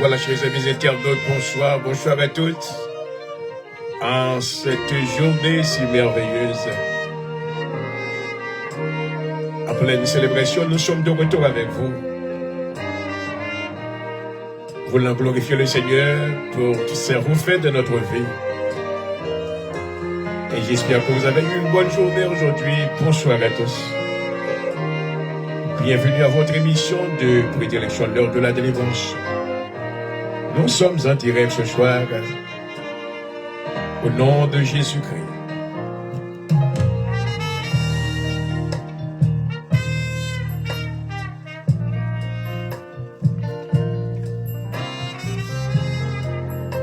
Voilà, chers amis internautes, bonsoir, bonsoir à toutes. En cette journée si merveilleuse, en pleine célébration, nous sommes de retour avec vous. Voulant glorifier le Seigneur pour tous ces refaits de notre vie. Et j'espère que vous avez eu une bonne journée aujourd'hui. Bonsoir à tous. Bienvenue à votre émission de prédilection, l'heure de la délivrance. Nous sommes en direct ce soir au nom de Jésus-Christ.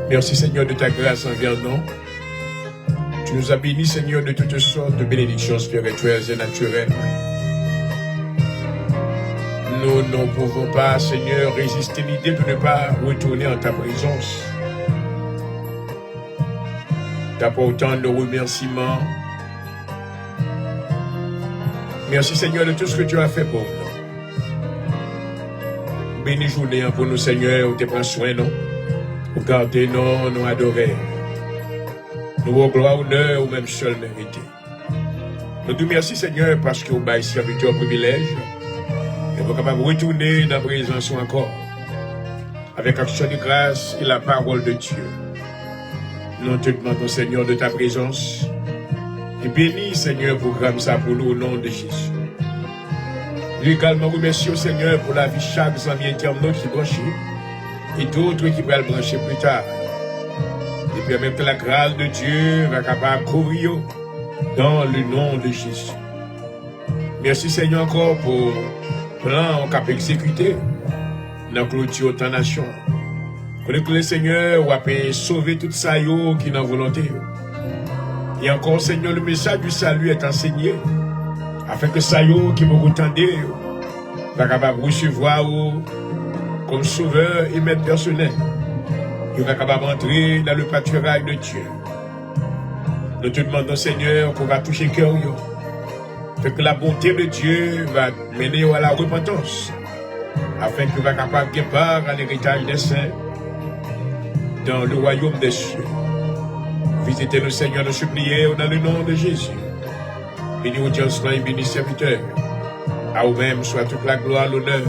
Merci Seigneur de ta grâce envers nous. Tu nous as bénis Seigneur de toutes sortes de bénédictions spirituelles et naturelles. Nous ne pouvons pas, Seigneur, résister l'idée de ne pas retourner en ta présence. T'apportant nos remerciements. Merci, Seigneur, de tout ce que tu as fait pour nous. Bénis journée pour nous, Seigneur, où tu prends soin, nous. Pour garder nous, nous adorer. Nous, gloire, honneur, ou même seul mérité. Nous te remercions, Seigneur, parce que vous avez serviteur privilège. Et vous êtes capable de retourner dans la présence encore, avec action de grâce et la parole de Dieu. Nous te demandons, Seigneur, de ta présence. Et bénis, Seigneur, programme ça pour nous au nom de Jésus. Nous également remercions, Seigneur, pour la vie chaque ami internaute qui branche et d'autres qui pourraient le brancher plus tard. Et permettre que la grâce de Dieu va capable de couvrir dans le nom de Jésus. Merci, Seigneur, encore pour plan qu'on exécuté dans la clôture de ta nation. Que le Seigneur va sauver tout ça qui est dans la volonté. Et encore, Seigneur, le message du salut est enseigné afin que ça qui vous entendez va capable recevoir comme sauveur et maître personnel. Il va capable entrer dans le pâturage de Dieu. Nous te demandons, Seigneur, qu'on va toucher le cœur. Fait que la bonté de Dieu va mener à la repentance, afin qu'il va capable de part à l'héritage des saints dans le royaume des cieux. Visitez le Seigneur, nous supplions dans le nom de Jésus. Bénis audience et bénis serviteur. À vous-même soit toute la gloire, l'honneur,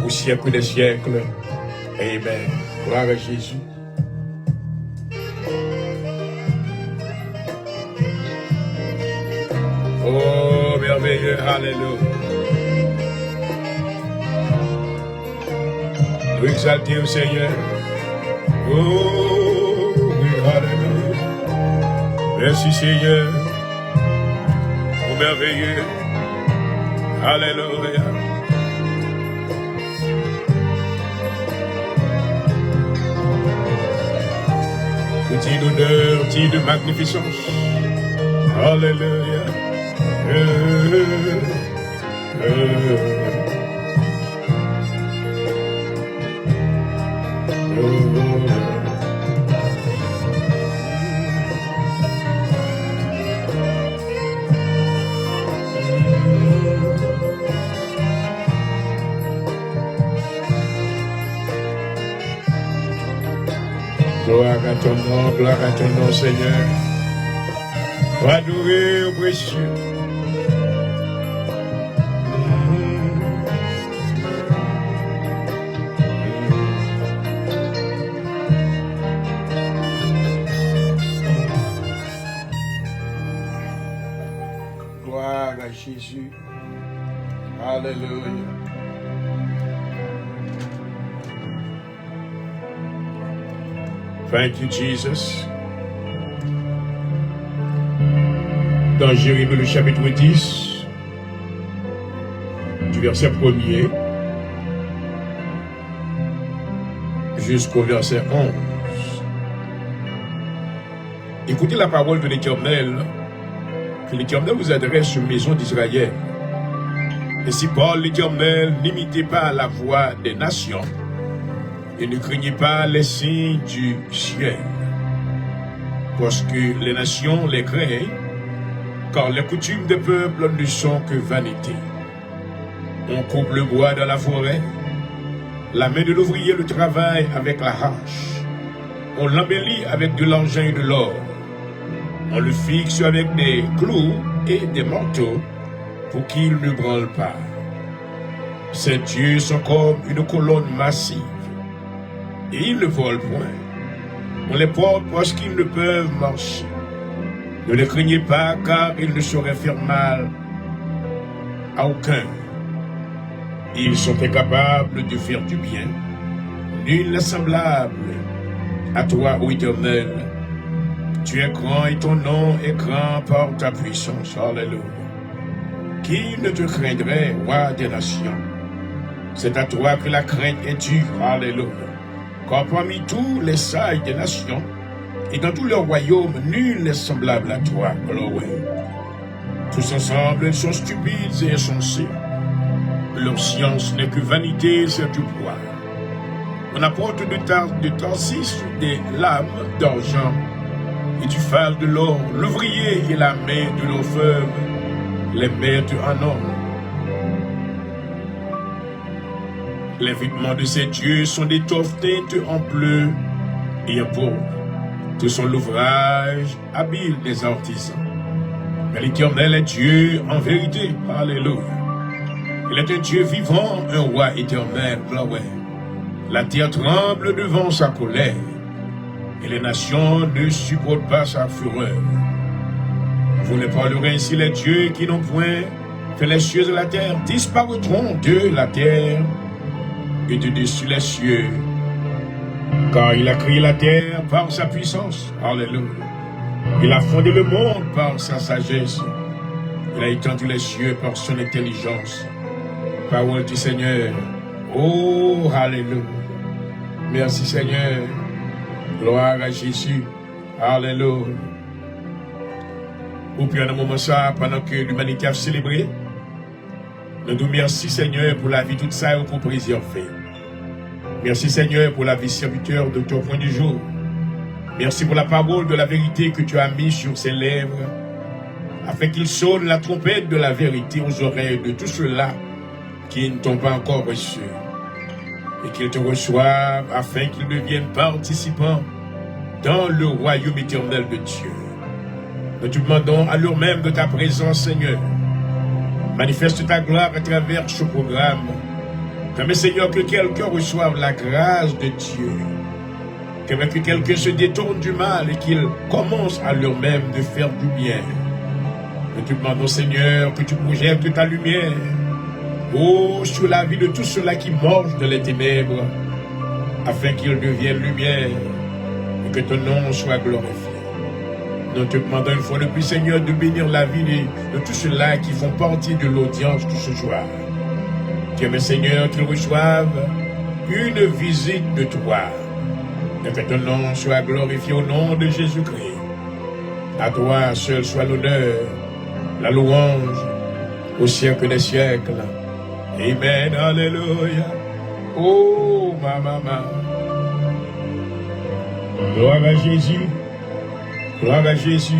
au siècle des siècles. Amen. Gloire à Jésus. Oh, merveilleux, alléluia. Nous exalter au Seigneur. Oh, oui, alléluia. Merci Seigneur. Oh, merveilleux. Alléluia. Petit d'honneur, petit de magnificence. Alléluia. Gloire à ton nom, Seigneur. Adorer au précieux. Gloire à Jésus. Alléluia. Thank you, Jesus. Dans Jérémie, le chapitre 10, du verset 1er jusqu'au verset 11. Écoutez la parole de l'Éternel, que l'Éternel vous adresse aux maisons d'Israël. Et si parle l'Éternel, n'imitez pas la voix des nations, et ne craignez pas les signes du ciel, parce que les nations les craignent, car les coutumes des peuples ne sont que vanité. On coupe le bois dans la forêt, La main de l'ouvrier le travaille avec la hache. On l'embellit avec de l'argent et de l'or. On le fixe avec des clous et des manteaux pour qu'il ne branle pas. Ces dieux sont comme une colonne massive. Et ils ne volent point. On les porte parce qu'ils ne peuvent marcher. Ne les craignez pas, car ils ne sauraient faire mal à aucun. Ils sont incapables de faire du bien. Nul n'est semblable à toi, ô Éternel. Tu es grand et ton nom est grand par ta puissance. Alléluia. Qui ne te craindrait, roi des nations? C'est à toi que la crainte est due. Alléluia. Car parmi tous les sages des nations, et dans tout leur royaume, nul n'est semblable à toi. Alors ouais. Tous ensemble, ils sont stupides et insensés. Leur science n'est que vanité, c'est du poids. On apporte de Tarsis des lames d'argent et du phare de l'or. L'ouvrier et la main de l'orfèvre les mettent en ordre. Les vêtements de ces dieux sont d'étoffes teintes en bleu et en pourpre. Tout sont l'ouvrage habile des artisans. Mais l'Éternel est Dieu en vérité. Alléluia. Il est un Dieu vivant, un roi éternel. Gloire. La terre tremble devant sa colère, et les nations ne supportent pas sa fureur. Vous ne parlerez ainsi les dieux qui n'ont point fait les cieux de la terre, disparaîtront de la terre et de dessus les cieux. Car il a créé la terre par sa puissance. Alléluia. Il a fondé le monde par sa sagesse. Il a étendu les cieux par son intelligence. Parole du Seigneur. Oh, alléluia. Merci Seigneur. Gloire à Jésus. Alléluia. Au plus un moment ça, pendant que l'humanité a célébré, nous nous merci Seigneur pour la vie toute ça et pour préserver. Merci Seigneur pour la vie serviteur de ton point du jour. Merci pour la parole de la vérité que tu as mise sur ses lèvres, afin qu'il sonne la trompette de la vérité aux oreilles de tous ceux-là qui ne t'ont pas encore reçu, et qu'ils te reçoivent afin qu'ils deviennent participants dans le royaume éternel de Dieu. Nous te demandons à l'heure même de ta présence, Seigneur. Manifeste ta gloire à travers ce programme. Permets, Seigneur, que quelqu'un reçoive la grâce de Dieu. Que quelqu'un se détourne du mal et qu'il commence à l'heure même de faire du bien. Nous te demandons, Seigneur, que tu projettes ta lumière, oh, sur la vie de tous ceux-là qui mangent de les ténèbres, afin qu'ils deviennent lumière et que ton nom soit glorifié. Nous te demandons une fois de plus, Seigneur, de bénir la vie de tous ceux-là qui font partie de l'audience de ce soir. Que, Seigneur, qu'ils reçoivent une visite de toi. Et que ton nom soit glorifié au nom de Jésus-Christ. À toi seul soit l'honneur, la louange, au siècle des siècles. Amen, alléluia. Oh, ma maman. Gloire à Jésus. Gloire à Jésus.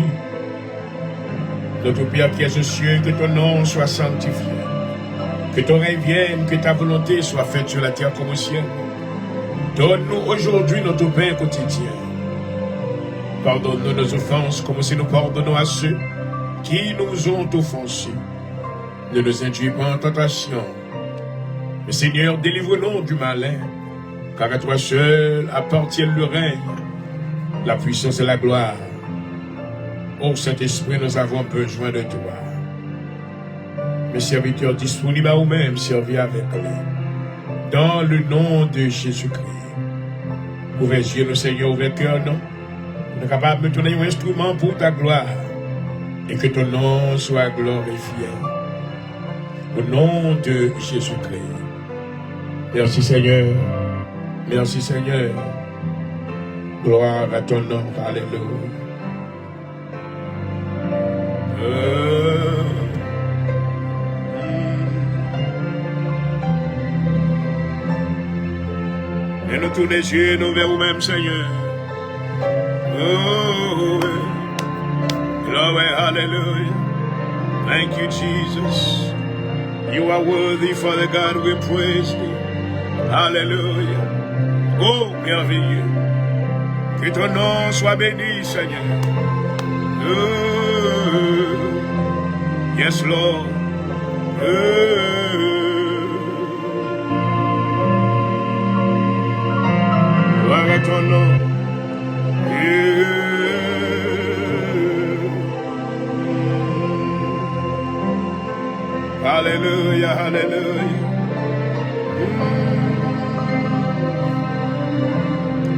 Notre Père qui es aux cieux, que ton nom soit sanctifié. Que ton règne vienne, que ta volonté soit faite sur la terre comme au ciel. Donne-nous aujourd'hui notre pain quotidien. Pardonne-nous nos offenses comme si nous pardonnons à ceux qui nous ont offensés. Ne nous induis pas en tentation. Mais Seigneur, délivre-nous du malin, car à toi seul appartient le règne, la puissance et la gloire. Ô Saint-Esprit, nous avons besoin de toi. Mes serviteurs disponibles à vous-même, servis avec eux. Dans le nom de Jésus-Christ. Ouvrez les yeux, Seigneur, ouvrez le cœur, non? Nous sommes capables de tourner un instrument pour ta gloire. Et que ton nom soit glorifié. Au nom de Jésus-Christ. Merci Seigneur. Merci Seigneur. Gloire à ton nom. Alléluia. Et nous tournons les yeux nous vers vous-même, Seigneur. Oh, glory, hallelujah. Thank you, Jesus. You are worthy, Father God, we praise thee. Alléluia. Oh, merveilleux. Que ton nom soit béni, Seigneur. Yes, Lord. Gloire à ton nom. Hallelujah, hallelujah.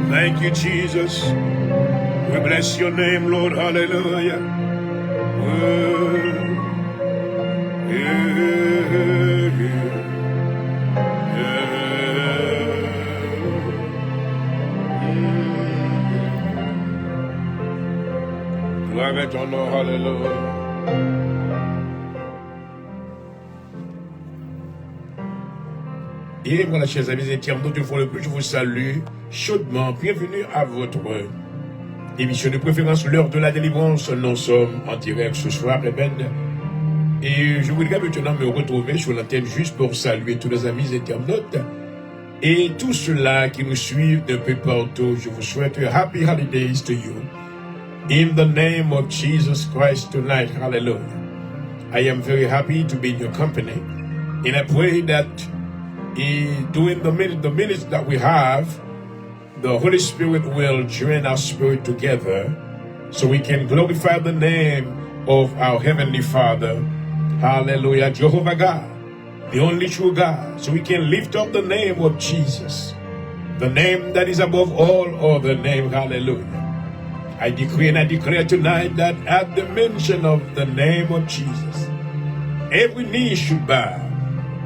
Thank you, Jesus. We bless your name, Lord. Hallelujah. Gloire à ton nom. Hallelujah. Et voilà, chers amis internautes, une fois de plus, je vous salue chaudement. Bienvenue à votre émission de préférence, l'heure de la délivrance. Nous sommes en direct ce soir, Amen. Et je voudrais maintenant me retrouver sur l'antenne juste pour saluer tous les amis internautes et tous ceux-là qui nous suivent d'un peu partout. Je vous souhaite happy holidays to you. In the name of Jesus Christ tonight, hallelujah. I am very happy to be in your company. And I pray that during the minutes that we have, the Holy Spirit will join our spirit together so we can glorify the name of our Heavenly Father. Hallelujah. Jehovah God, the only true God. So we can lift up the name of Jesus, the name that is above all other name. Hallelujah. I decree and I declare tonight that at the mention of the name of Jesus, every knee should bow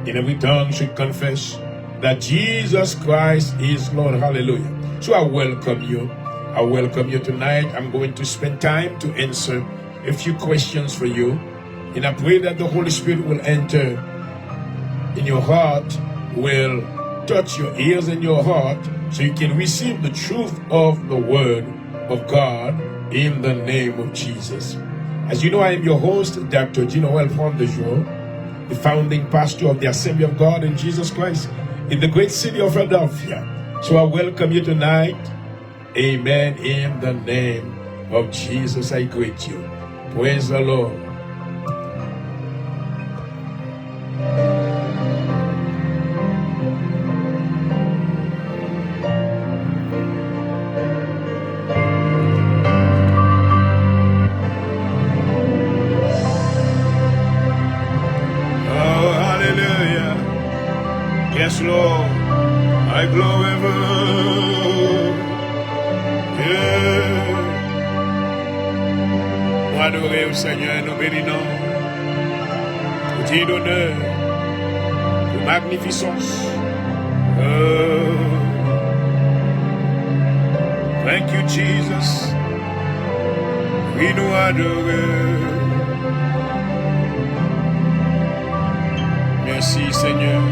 and every tongue should confess that Jesus Christ is Lord. Hallelujah. So I welcome you. I welcome you tonight. I'm going to spend time to answer a few questions for you. And I pray that the Holy Spirit will enter in your heart, will touch your ears and your heart so you can receive the truth of the Word of God in the name of Jesus. As you know, I am your host, Dr. Ginoel Fondejour, the founding pastor of the Assembly of God in Jesus Christ in the great city of Philadelphia. So I welcome you tonight. Amen. In the name of Jesus, I greet you. Praise the Lord. Yes, Lord, I glorify. Nous adorons au Seigneur, nous bénissons. Pour dire d'honneur, de magnificence. Thank you, Jesus. We nous adorons. Merci, Seigneur.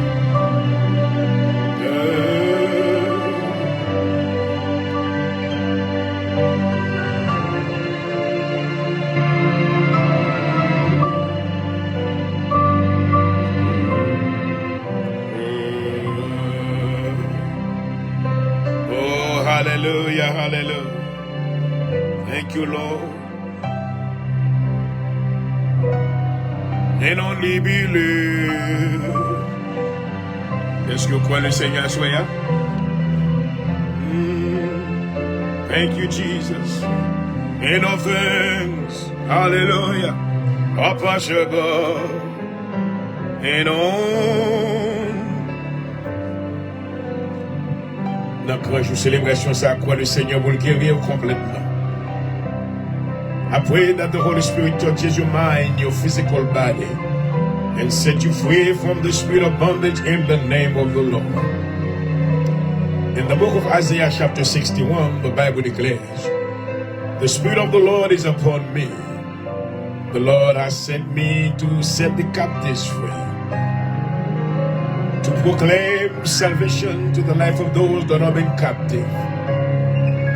Hallelujah, hallelujah. Thank you, Lord. And only believe. Est-ce que vous croyez le Seigneur soit là? Thank you, Jesus. In all things, hallelujah, are possible. And on. Dans jour célébration, ça croit le Seigneur pour le guérir complètement. I pray that the Holy Spirit touches your mind, your physical body, and set you free from the spirit of bondage in the name of the Lord. In the book of Isaiah chapter 61, the Bible declares, the Spirit of the Lord is upon me. The Lord has sent me to set the captives free, to proclaim salvation to the life of those that have been captive,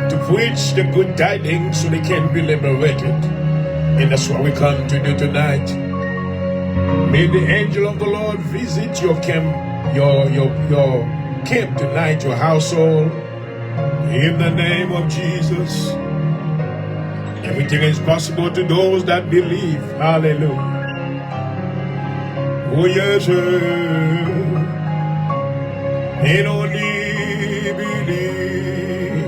to preach the good tidings so they can be liberated. And that's what we come to do tonight. May the angel of the Lord visit your camp, your camp tonight, your household. In the name of Jesus. Everything is possible to those that believe. Hallelujah. Oh yes, and only believe.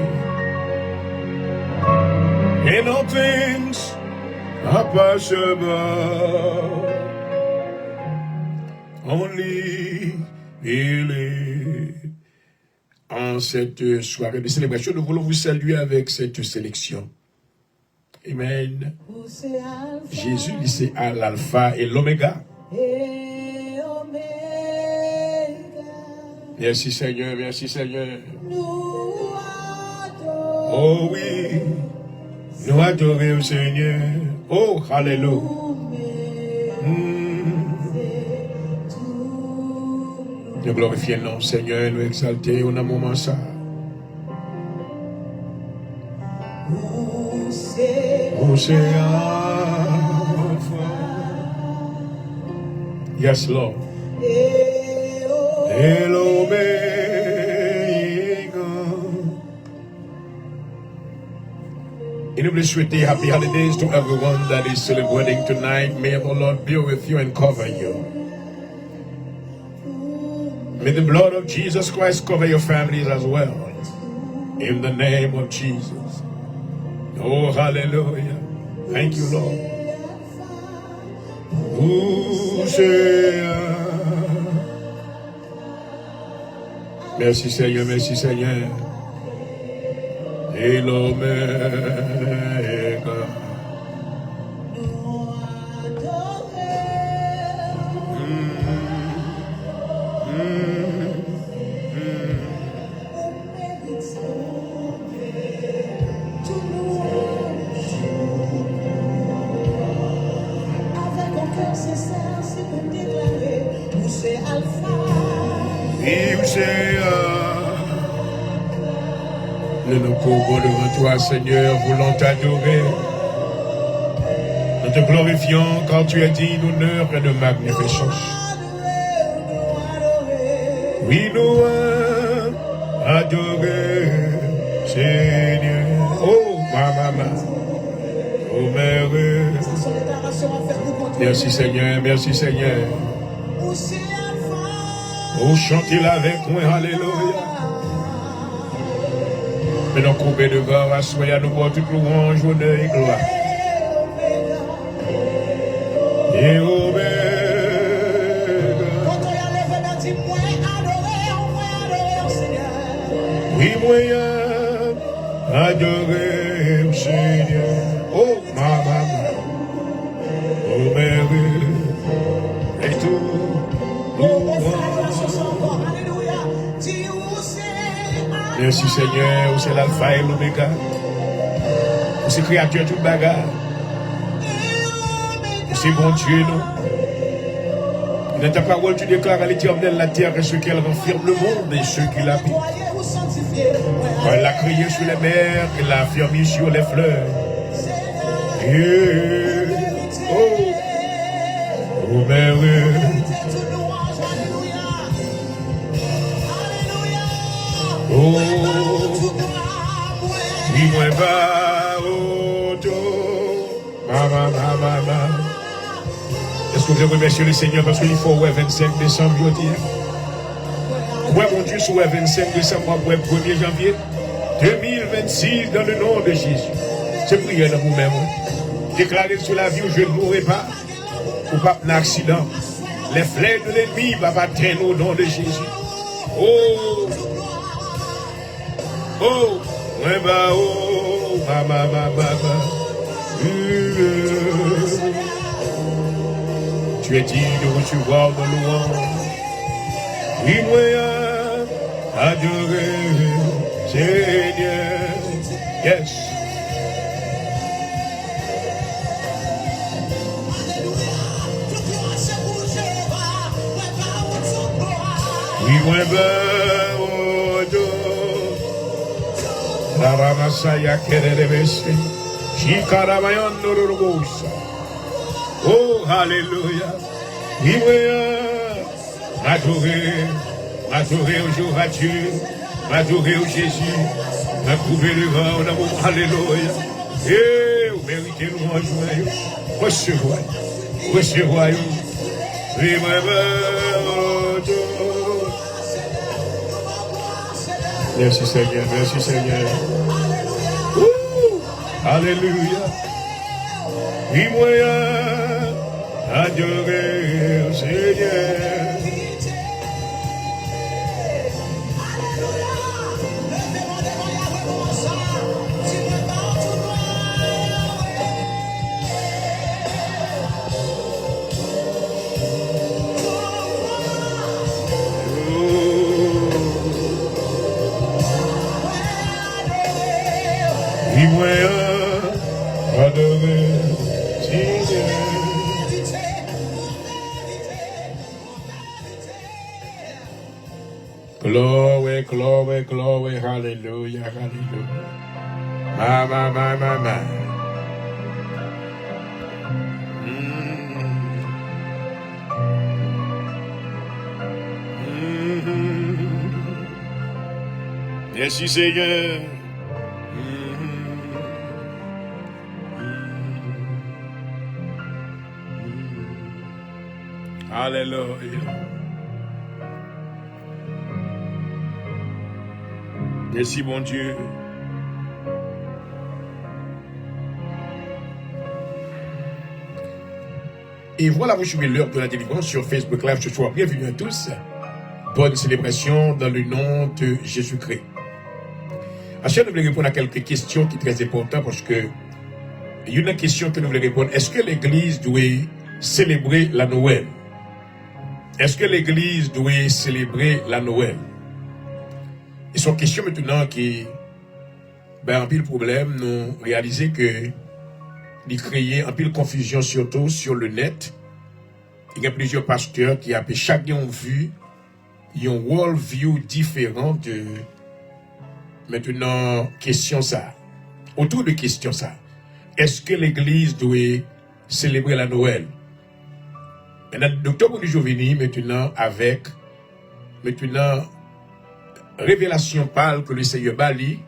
And all things are possible. Only believe. En cette soirée de célébration, nous voulons vous saluer avec cette sélection. Amen. Jésus, c'est à l'alpha et l'oméga. Merci Seigneur, merci Seigneur. Oh oui, nous adorons le Seigneur. Oh, alléluia. Nous glorifions le nom, Seigneur, nous exalter au moment ça. Yes, Lord. Hello, and we souhaite happy holidays to everyone that is celebrating tonight. May the Lord be with you and cover you. May the blood of Jesus Christ cover your families as well. In the name of Jesus. Oh, hallelujah. Thank you, Lord. Merci Seigneur, merci Seigneur. Et l'Oméga. Nous nous courbons devant toi, Seigneur, voulons t'adorer. Nous te glorifions quand tu es digne d'honneur et de magnificence. Oui, nous adorer, Seigneur. Oh, ma maman. Oh, mère. Merci, Seigneur, merci, Seigneur. Oh, chantez-la avec moi, alléluia. Mais nous couper devant, assoyez nous pour toute louange, honneur et gloire. Et oui, moyen, adorer le Seigneur. Oh, ma maman. Oh, mère. Et tout. Merci Seigneur, c'est l'alpha et l'oméga. C'est créature toute bagarre. C'est bon Dieu, non? Dans ta parole, tu déclares à l'Éternel la terre et ce qu'elle renferme, le monde et ceux qui l'habitent. Elle l'a créé sur les mers, elle l'a affermi sur les fleuves. Oh, oh, mère. Oh, oui, moi, maman. Est-ce que vous voulez remercier le Seigneur parce qu'il faut 25 décembre, je dis. Ouais, mon Dieu, sur 25 décembre, ouais, 1er janvier 2026, dans le nom de Jésus. C'est prière de vous-même. Déclarez sur la vie où je ne mourrai pas, ou pas un accident. Les flèches de l'ennemi ne vont pas traîner au nom de Jésus. Oh, oh, oh, maman. Tu es digne de recevoir nos louanges. Oui, moi, adorer, Seigneur. Yes. Oui, moi, la ramasaya kerebese. Shikaramayan norobosa. Oh, hallelujah. Oui, moi, adorer. m'adorer au jour à Dieu, m'adorer au Jésus, m'approuver le grand amour, alléluia. Et vous méritez louange, recevoir, recevoir, merci Seigneur, merci Seigneur. Alléluia. Oui, moyen, adorer au Seigneur. Oui, moyen, adorer au Seigneur. Glory, glory, glory, hallelujah, hallelujah. Ma. Merci Seigneur. Alléluia. Merci mon Dieu. Et voilà, vous suivez l'heure de la délivrance sur Facebook Live ce soir. Bienvenue à tous. Bonne célébration dans le nom de Jésus-Christ. Achille, nous voulons répondre à quelques questions qui sont très importantes parce que il y a une question que nous voulons répondre. Est-ce que l'Église doit célébrer la Noël? Est-ce que l'Église doit célébrer la Noël? Et son question maintenant qui, en pile problème, nous réalisons que il crée un pile confusion surtout sur le net. Il y a plusieurs pasteurs qui ont chacun vu un world view différent de maintenant question ça. Autour de question ça. Est-ce que l'Église doit célébrer la Noël? Maintenant, le docteur Bouni maintenant avec révélation parle que le Seigneur Bali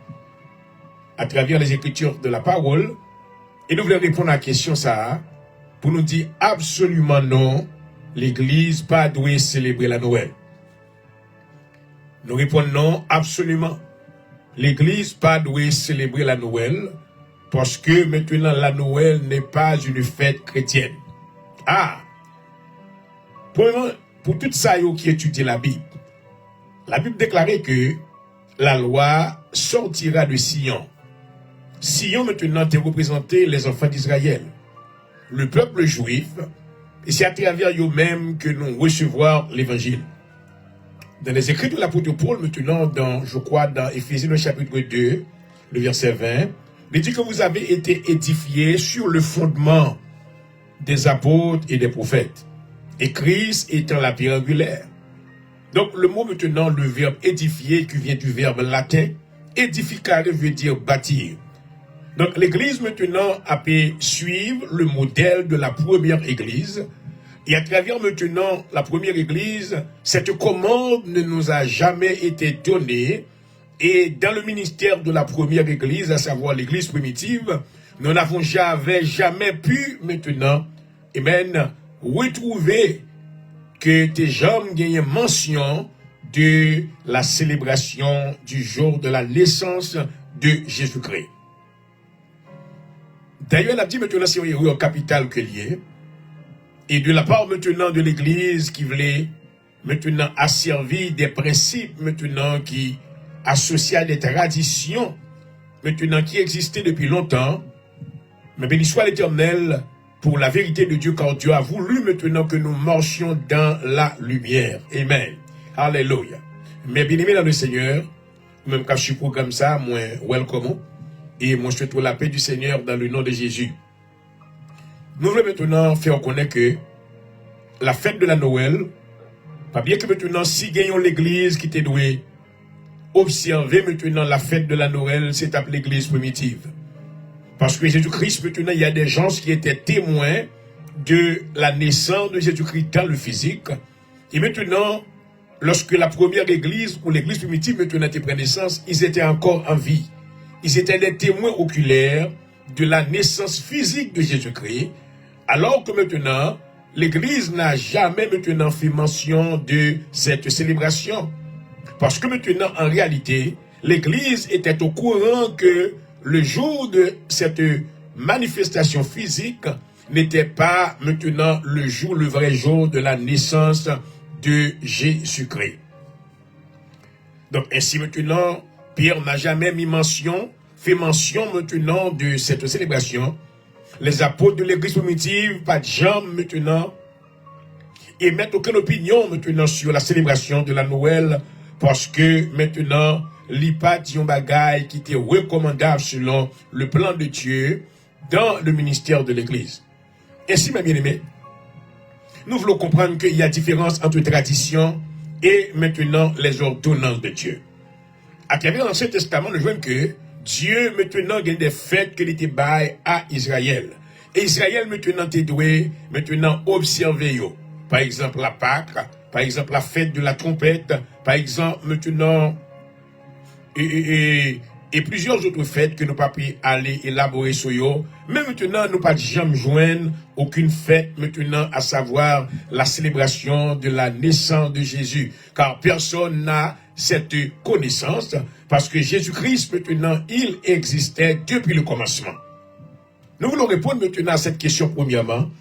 à travers les écritures de la parole. Et nous voulons répondre à la question ça pour nous dire absolument non, l'Église pas doit célébrer la Noël. Nous répondons non, absolument. L'Église pas doit célébrer la Noël parce que maintenant la Noël n'est pas une fête chrétienne. Ah! Pour tout ça qui étudie la Bible déclarait que la loi sortira de Sion. Sion maintenant est représenté les enfants d'Israël, le peuple juif, et c'est à travers eux-mêmes que nous recevons l'évangile. Dans les écrits de l'apôtre Paul, maintenant, dans Éphésiens chapitre 2, le verset 20, il dit que vous avez été édifiés sur le fondement des apôtres et des prophètes, et Christ étant la pierre angulaire. Donc le mot maintenant, le verbe édifier, qui vient du verbe latin, édificare veut dire bâtir. Donc l'église maintenant a pu suivre le modèle de la première église. Et à travers maintenant la première église, cette commande ne nous a jamais été donnée. Et dans le ministère de la première église, à savoir l'église primitive, nous n'avons jamais pu maintenant, retrouver que des gens gagnent mention de la célébration du jour de la naissance de Jésus-Christ. D'ailleurs, elle a dit maintenant, c'est au capital que lié, et de la part maintenant de l'Église qui voulait maintenant asservir des principes maintenant qui associés à des traditions maintenant qui existaient depuis longtemps, mais béni soit l'Éternel pour la vérité de Dieu, car Dieu a voulu maintenant que nous marchions dans la lumière. Amen. Alléluia. Mais bien aimé dans le Seigneur, même quand je suis comme ça, moi, welcome. Et moi, je souhaite la paix du Seigneur dans le nom de Jésus. Nous voulons maintenant faire connaître que la fête de la Noël, pas bien que maintenant, si gagnons l'église qui était douée, observer maintenant la fête de la Noël, c'est appelé l'église primitive. Parce que Jésus-Christ, maintenant, il y a des gens qui étaient témoins de la naissance de Jésus-Christ dans le physique. Et maintenant, lorsque la première église ou l'église primitive maintenant pris naissance, ils étaient encore en vie. Ils étaient des témoins oculaires de la naissance physique de Jésus-Christ, alors que maintenant, l'église n'a jamais maintenant fait mention de cette célébration. Parce que maintenant, en réalité, l'église était au courant que le jour de cette manifestation physique n'était pas maintenant le vrai jour de la naissance de Jésus-Christ. Donc ainsi maintenant, Pierre n'a jamais fait mention maintenant de cette célébration. Les apôtres de l'église primitive, pas de jambes maintenant, émettent aucune opinion maintenant sur la célébration de la Noël, parce que maintenant, l'IPAT yon bagay qui était recommandable selon le plan de Dieu dans le ministère de l'église. Ainsi, mes bien-aimés, nous voulons comprendre qu'il y a différence entre tradition et maintenant les ordonnances de Dieu. À travers l'Ancien Testament, nous voyons que Dieu maintenant gagne des fêtes qu'il était bail à Israël. Et Israël maintenant te doué maintenant observer. Par exemple la Pâque, par exemple la fête de la trompette, par exemple maintenant et plusieurs autres fêtes que nous pas pu aller élaborer sur eux. Mais maintenant, nous pas jamais joindre aucune fête maintenant, à savoir la célébration de la naissance de Jésus. Car personne n'a cette connaissance, parce que Jésus-Christ maintenant, il existait depuis le commencement. Nous voulons répondre maintenant à cette question premièrement,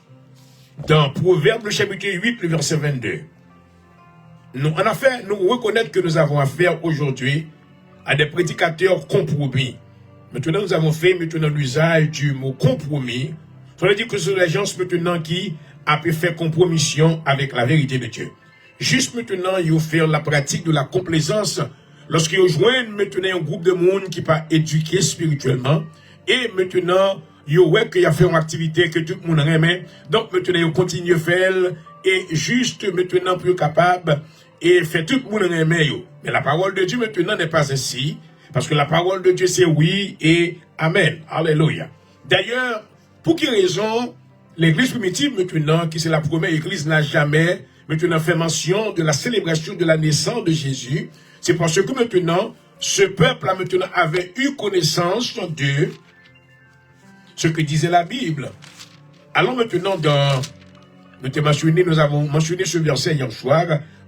dans Proverbe le chapitre 8, le verset 22. Nous reconnaître que nous avons affaire aujourd'hui à des prédicateurs compromis. Maintenant, nous avons fait maintenant l'usage du mot compromis. Ça veut dire que ce sont les gens maintenant qui a pu faire compromission avec la vérité de Dieu. Juste maintenant, ils faire la pratique de la complaisance lorsqu'ils rejoignent maintenant un groupe de monde qui pas éduqué spirituellement. Et maintenant, ils voient qu'il y a fait une activité que tout le monde aime. Donc maintenant, ils continuent à faire et juste maintenant plus capable et fait tout le monde aimer. Mais la parole de Dieu maintenant n'est pas ainsi, parce que la parole de Dieu c'est oui et amen. Alléluia. D'ailleurs, pour quelle raison l'église primitive maintenant, qui c'est la première église, n'a jamais maintenant fait mention de la célébration de la naissance de Jésus? C'est parce que maintenant, ce peuple maintenant avait eu connaissance de ce que disait la Bible. Allons maintenant dans, nous avons mentionné ce verset hier soir,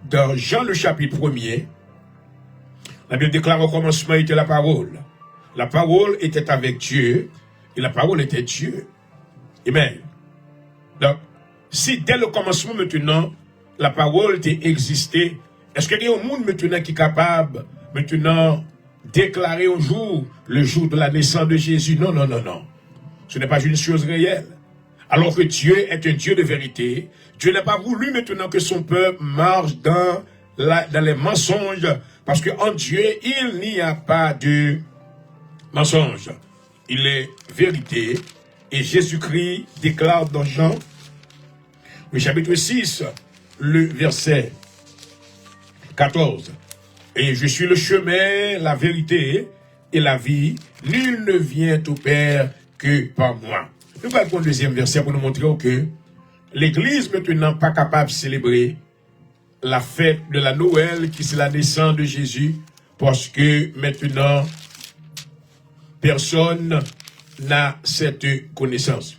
dans Jean le chapitre 1er, la Bible déclare au commencement était la parole. La parole était avec Dieu et la parole était Dieu. Amen. Donc, si dès le commencement maintenant, la parole existait, est-ce qu'il y a un monde maintenant qui est capable maintenant déclarer un jour, le jour de la naissance de Jésus? Non, non, non, non. Ce n'est pas une chose réelle. Alors que Dieu est un Dieu de vérité, Dieu n'a pas voulu maintenant que son peuple marche dans les mensonges, parce qu'en Dieu, il n'y a pas de mensonge. Il est vérité, et Jésus-Christ déclare dans Jean, le chapitre 6, le verset 14, « Et je suis le chemin, la vérité et la vie, nul ne vient au Père que par moi. » Nous allons prendre le deuxième verset pour nous montrer que l'Église maintenant pas capable de célébrer la fête de la Noël, qui c'est la naissance de Jésus, parce que maintenant, personne n'a cette connaissance.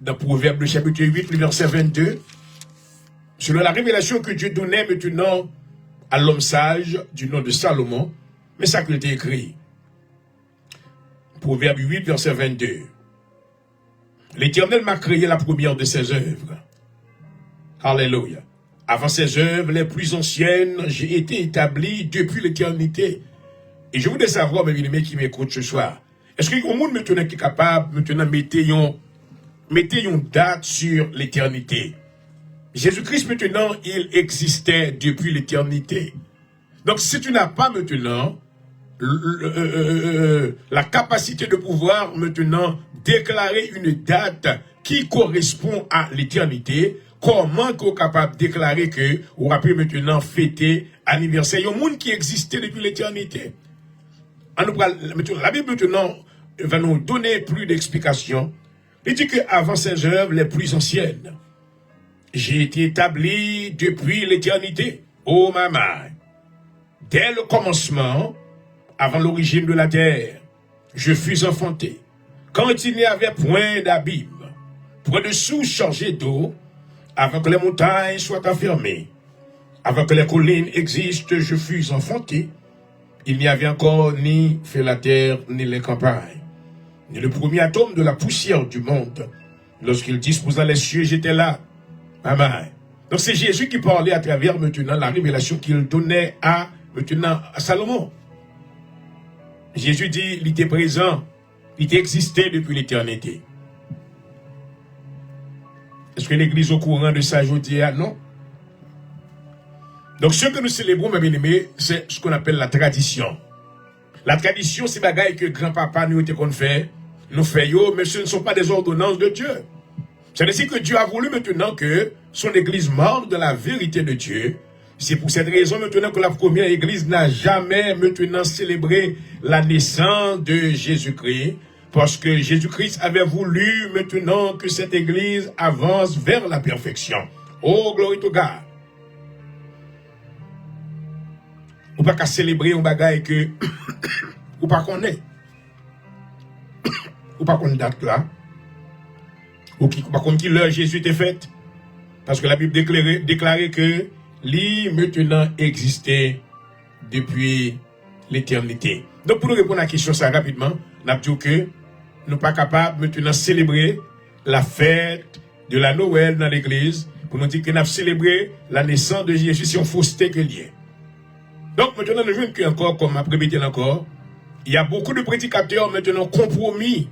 Dans Proverbe, le chapitre 8, le verset 22, selon la révélation que Dieu donnait maintenant à l'homme sage du nom de Salomon, mais ça qui était écrit. Proverbe 8, verset 22. L'Éternel m'a créé la première de ses œuvres. Alléluia. Avant ses œuvres les plus anciennes, j'ai été établi depuis l'éternité. Et je voudrais savoir, mes bien-aimés qui m'écoutent ce soir, est-ce qu'il y a un monde maintenant qui est capable maintenant mettez une date sur l'éternité? Jésus-Christ maintenant, il existait depuis l'éternité. Donc si tu n'as pas maintenant la capacité de pouvoir maintenant déclarer une date qui correspond à l'éternité, comment tu es capable de déclarer que on va maintenant fêter anniversaire? Il y a un monde qui existait depuis l'éternité. La Bible maintenant va nous donner plus d'explications. Il dit qu'avant ces œuvres les plus anciennes, j'ai été établi depuis l'éternité. Oh maman, dès le commencement, avant l'origine de la terre, je fus enfanté. Quand il n'y avait point d'abîme, point de sous chargé d'eau, avant que les montagnes soient enfermées, avant que les collines existent, je fus enfanté. Il n'y avait encore ni fait la terre, ni les campagnes, ni le premier atome de la poussière du monde. Lorsqu'il disposa les cieux, j'étais là. Amen. Donc c'est Jésus qui parlait à travers maintenant la révélation qu'il donnait à Salomon. Jésus dit, il était présent, il était existé depuis l'éternité. Est-ce que l'Église est au courant de ça aujourd'hui? Non. Donc ce que nous célébrons, mes bien-aimés, c'est ce qu'on appelle la tradition. La tradition, c'est bagaille que grand-papa nous était qu'on fait, nous faisons, mais ce ne sont pas des ordonnances de Dieu. C'est ainsi que Dieu a voulu maintenant que son Église marche de la vérité de Dieu. C'est pour cette raison maintenant que la première Église n'a jamais maintenant célébré la naissance de Jésus-Christ. Parce que Jésus-Christ avait voulu maintenant que cette Église avance vers la perfection. Oh, glory to God. Ou pas qu'à célébrer un bagage que ou pas qu'on est. Ou pas qu'on date là. Ou pas qu'on qui l'heure Jésus était faite. Parce que la Bible déclarait que lui maintenant existait depuis l'éternité. Donc pour nous répondre à la question ça rapidement, nous avons dit que nous ne sommes pas capables maintenant de célébrer la fête de la Noël dans l'église pour nous dire que nous avons célébré la naissance de Jésus si on fausseté que lié. Donc maintenant nous voyons qu'encore, comme après répété encore, il y a beaucoup de prédicateurs maintenant compromis.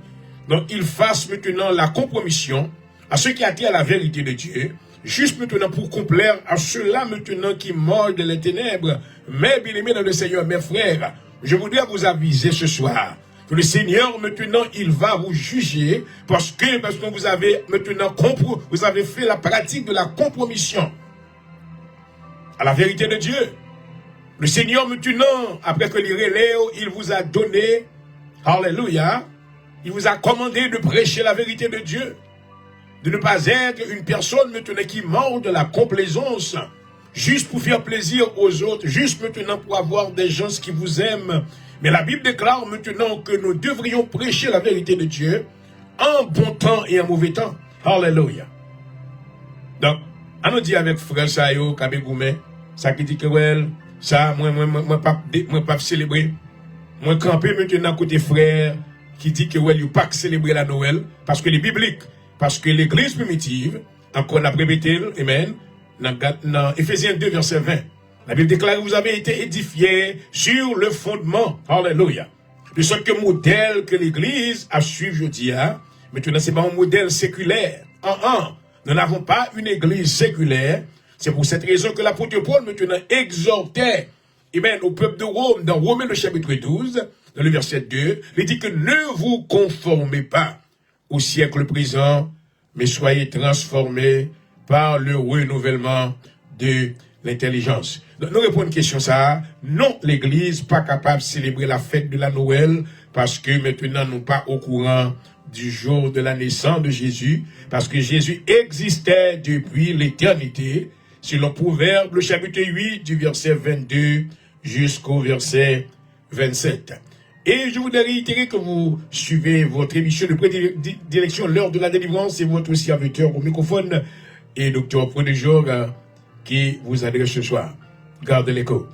Donc ils fassent maintenant la compromission à ceux qui attirent la vérité de Dieu, juste maintenant pour complaire à ceux-là maintenant qui mordent les ténèbres. Mais bien aimés dans le Seigneur, mes frères, je voudrais vous aviser ce soir que le Seigneur maintenant il va vous juger parce que vous avez maintenant vous avez fait la pratique de la compromission à la vérité de Dieu. Le Seigneur maintenant, après que il vous a donné, alléluia, il vous a commandé de prêcher la vérité de Dieu, de ne pas être une personne maintenant qui mord de la complaisance, juste pour faire plaisir aux autres, juste maintenant pour avoir des gens qui vous aiment. Mais la Bible déclare maintenant que nous devrions prêcher la vérité de Dieu en bon temps et en mauvais temps. Alléluia. Donc, on nous dit avec frère Sayo, Kabegoume, ça qui dit que well, ça, moi pas célébrer. Moi camper maintenant côté frère qui dit que well, il pas célébrer la Noël parce que les bibliques, parce que l'église primitive, encore la répété, amen, dans Éphésiens 2, verset 20. La Bible déclare que vous avez été édifiés sur le fondement, alléluia, de ce que modèle que l'église a suivi, je dis, maintenant c'est pas un modèle séculaire. Nous n'avons pas une église séculaire. C'est pour cette raison que l'apôtre Paul maintenant exhortait au peuple de Rome, dans Romains le chapitre 12, dans le verset 2, il dit que ne vous conformez pas au siècle présent, mais soyez transformés par le renouvellement de l'intelligence. Donc, nous répondons à une question ça. Non, l'église pas capable de célébrer la fête de la Noël parce que maintenant nous pas au courant du jour de la naissance de Jésus, parce que Jésus existait depuis l'éternité, selon Proverbe, le chapitre 8, du verset 22 jusqu'au verset 27. Et je voudrais réitérer que vous suivez votre émission de prédilection, l'heure de la délivrance, et votre serviteur au microphone, et docteur Prodéjour, qui vous adresse ce soir. Gardez l'écho.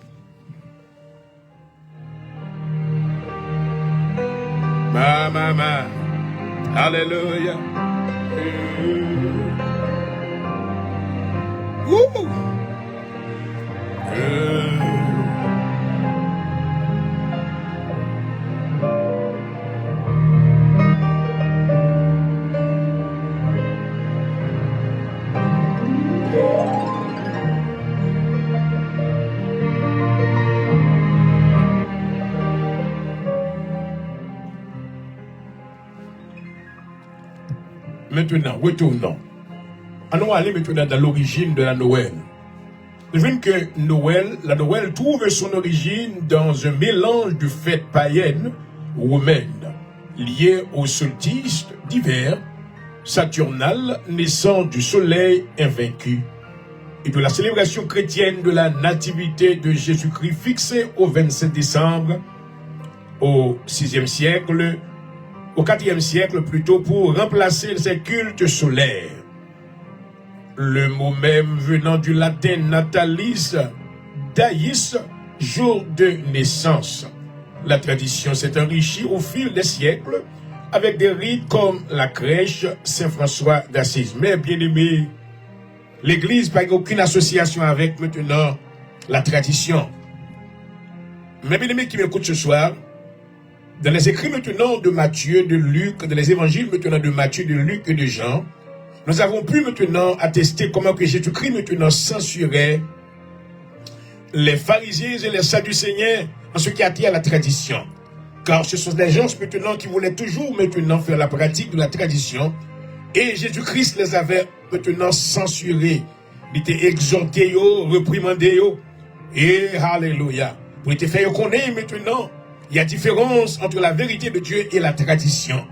Maman, alléluia. Maintenant, retournons. Allons aller maintenant dans l'origine de la Noël. Nous voyons que la Noël trouve son origine dans un mélange de fêtes païennes romaines liées au solstice d'hiver, saturnal naissant du soleil invaincu, et de la célébration chrétienne de la nativité de Jésus-Christ fixée au 27 décembre au 6e siècle, au 4e siècle plutôt, pour remplacer ces cultes solaires. Le mot même venant du latin natalis, daïs, jour de naissance. La tradition s'est enrichie au fil des siècles avec des rites comme la crèche Saint-François d'Assise. Mais bien aimé, l'Église n'a aucune association avec maintenant la tradition. Mais bien aimé qui m'écoute ce soir, dans les écrits maintenant de Matthieu, de Luc, dans les évangiles maintenant de Matthieu, de Luc et de Jean, nous avons pu maintenant attester comment que Jésus-Christ maintenant censurait les pharisiens et les sadducéens en ce qui a trait à la tradition. Car ce sont des gens maintenant qui voulaient toujours maintenant faire la pratique de la tradition. Et Jésus-Christ les avait maintenant censurés. Il était exhorté, reprimandé. Et alléluia. Pour être fait connaître maintenant, il y a différence entre la vérité de Dieu et la tradition.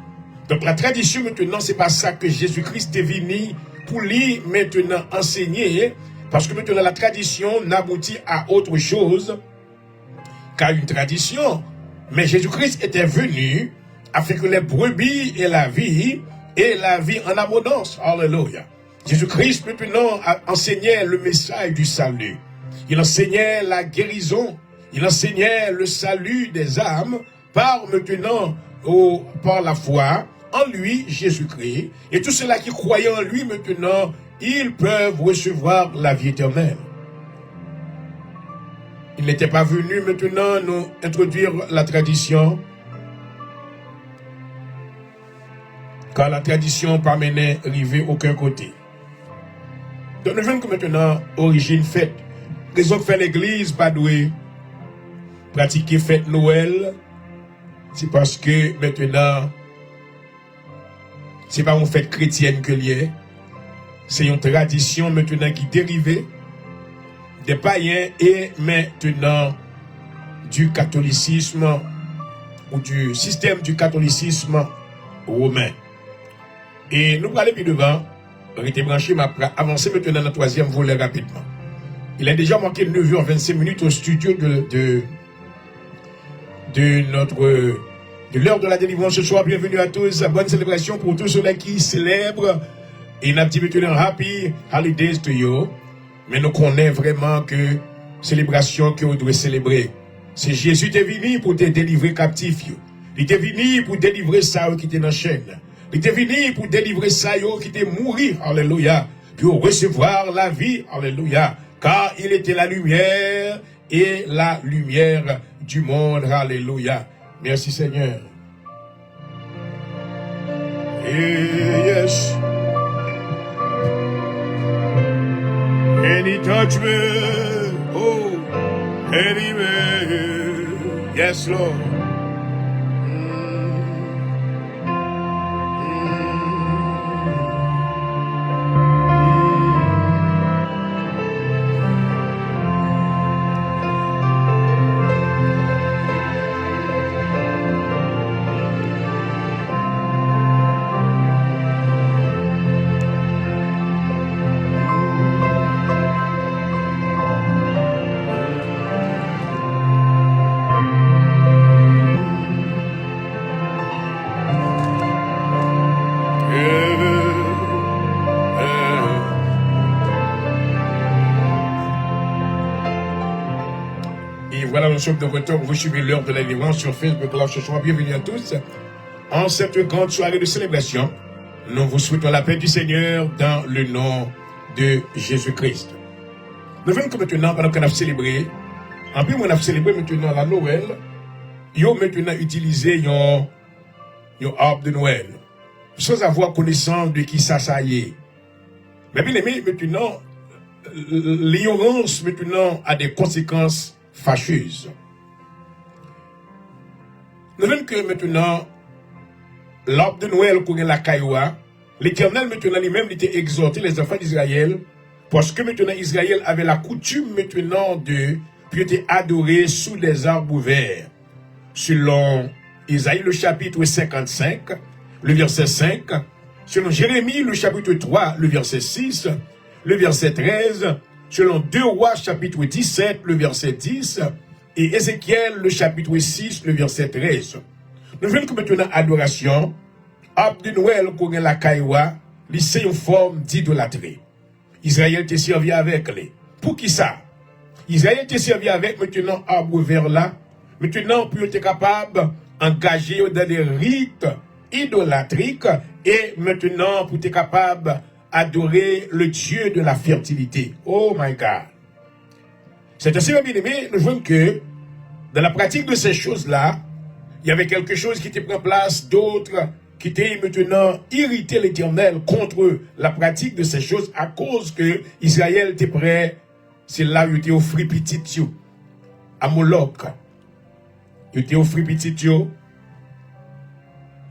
Donc la tradition maintenant, c'est pas ça que Jésus-Christ est venu pour lui maintenant enseigner. Parce que maintenant la tradition n'aboutit à autre chose qu'à une tradition. Mais Jésus-Christ était venu afin que les brebis aient la vie et la vie en abondance. Alléluia. Jésus-Christ maintenant enseignait le message du salut. Il enseignait la guérison. Il enseignait le salut des âmes par maintenant, par la foi en lui, Jésus-Christ. Et tous ceux-là qui croyaient en lui maintenant, ils peuvent recevoir la vie éternelle. Il n'était pas venu maintenant nous introduire la tradition, car la tradition pas mené arriver aucun côté. Donc nous venons que maintenant, origine fête. Les autres fait l'église, pas doué, pratiquer fête Noël, c'est parce que maintenant, c'est pas une fête chrétienne que lié, c'est une tradition maintenant qui dérivait des païens et maintenant du catholicisme ou du système du catholicisme romain. Et nous allons aller plus devant, on était branché, mais avancer maintenant dans le troisième volet rapidement. Il a déjà manqué 9h25 au studio de l'heure de la délivrance ce soir. Bienvenue à tous, bonne célébration pour tous ceux-là qui célèbrent. Et une activité de happy holidays to you. Mais nous connaissons vraiment que célébration que vous devez célébrer. C'est Jésus qui est venu pour te délivrer captif. Il est venu pour délivrer ça qui était dans la chaîne. Il est venu pour délivrer ça qui était mourir. Alléluia. Pour recevoir la vie. Alléluia. Car il était la lumière et la lumière du monde. Alléluia. Merci Seigneur. Et yes. And he touched me, oh, and he made, yes, Lord. Nous sommes de retour, vous suivez l'heure de la délivrance sur Facebook Live ce soir. Bienvenue à tous. En cette grande soirée de célébration, nous vous souhaitons la paix du Seigneur dans le nom de Jésus-Christ. Nous venons que maintenant, pendant qu'on a célébré, en plus on a célébré maintenant la Noël, ils ont maintenant utilisé un arbre de Noël, sans avoir connaissance de qui ça y est. Mais bien aimé, maintenant, l'ignorance maintenant a des conséquences fâcheuse. Nous venons que maintenant, l'arbre de Noël qu'on a la cailloua, l'Éternel maintenant lui-même était exhorté les enfants d'Israël, parce que maintenant Israël avait la coutume maintenant de être adoré sous les arbres ouverts. Selon Isaïe le chapitre 55, le verset 5, selon Jérémie le chapitre 3, le verset 6, le verset 13, selon 2 Rois chapitre 17, le verset 10, et Ézéchiel, le chapitre 6, le verset 13. Nous voyons que maintenant, adoration, Abde Noël, qu'on a la Kaïwa, c'est une forme d'idolâtrie. Israël était servi avec les. Pour qui ça? Israël était servi avec maintenant arbre vers là. Maintenant, pour être capable d'engager dans des rites idolâtriques et maintenant pour être capable d'adorer le Dieu de la fertilité. Oh my God. C'est ainsi, bien aimé, nous voyons que dans la pratique de ces choses-là, il y avait quelque chose qui était pris en place, d'autres qui étaient maintenant irrités l'Éternel contre la pratique de ces choses à cause que Israël était prêt, c'est là où il était offert petit à Moloch. Il était offert petit